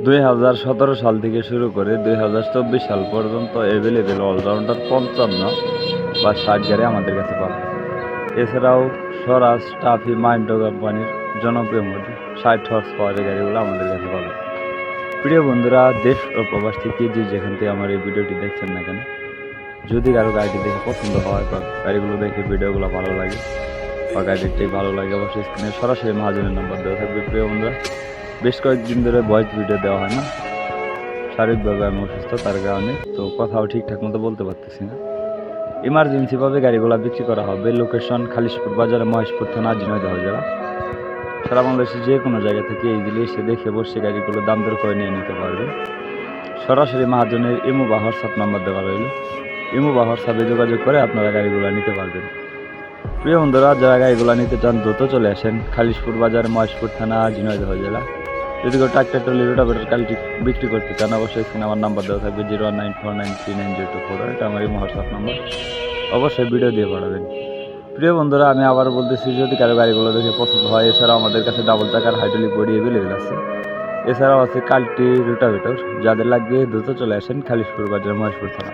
2017 সাল থেকে শুরু করে 2024 সাল পর্যন্ত অ্যাভেলেবেল অলরাউন্ডার 55 বা 60 গাড়ি আমাদের কাছে পাবেন। এছাড়াও স্বরাজ, টাফি, মাইন্ডো কোম্পানির জনপ্রিয় মডেল 60 হর্স পাওয়ারের গাড়িগুলো আমাদের কাছে পাবেন। প্রিয় বন্ধুরা, দেশ ও প্রবাস থেকে যে যেখান থেকে আমার এই ভিডিওটি দেখছেন না কেন, যদি কারো গাড়িটি দেখে পছন্দ হয় বা গাড়িগুলো দেখে ভিডিওগুলো ভালো লাগে বা গাড়িটি ভালো লাগে, অবশ্যই স্ক্রিনে সরাসরি মহাজনের নাম্বার দেওয়া থাকবে। প্রিয় বন্ধুরা, বেশ কয়েকদিন ধরে ভয়েস ভিডিও দেওয়া হয় না, শারীরিকভাবে আমি অসুস্থ, তার কারণে তো কথাও ঠিকঠাক মতো বলতে পারতেছি না। ইমার্জেন্সিভাবে গাড়িগুলো বিক্রি করা হবে। লোকেশন খালিশপুর বাজারে, মহেশপুর থানা, ঝিনাইদহ জেলা। সারা বাংলাদেশের যে কোনো জায়গা থেকে ইজিলি এসে দেখে বসে গাড়িগুলো দাম দর করে নিয়ে নিতে পারবেন। সরাসরি মহাজনের ইমো বা হোয়াটসঅ্যাপ নাম্বার দেওয়া রইল। ইমো বা হোয়াটসঅ্যাপে যোগাযোগ করে আপনারা গাড়িগুলো নিতে পারবেন। প্রিয় বন্ধুরা, যারা গাড়িগুলো নিতে চান দ্রুত চলে আসেন খালিশপুর বাজার, মহেশপুর থানা, ঝিনাইদহ জেলা। যদি কেউ ট্রাক্টর ট্রলি রোটাভেটর কালটি বিক্রি করতে চান, অবশ্যই স্ক্রিনে আমার নাম্বার দেওয়া থাকবে 01949390224। এটা আমার ইমো হোয়াটসঅ্যাপ নাম্বার, অবশ্যই ভিডিও দিয়ে পাঠাবেন। প্রিয় বন্ধুরা, আমি আবার বলতেছি, যদি কারো গাড়িগুলো দেখে পছন্দ হয়, এছাড়াও আমাদের কাছে ডাবল চাকার হাইড্রোলিক বডি অ্যাভেলেবেল আছে। এছাড়াও আছে কাল্টি রোটাভেটর। যাদের লাগবে দ্রুত চলে আসেন খালিশপুর বাজার, মহেশপুর থানা।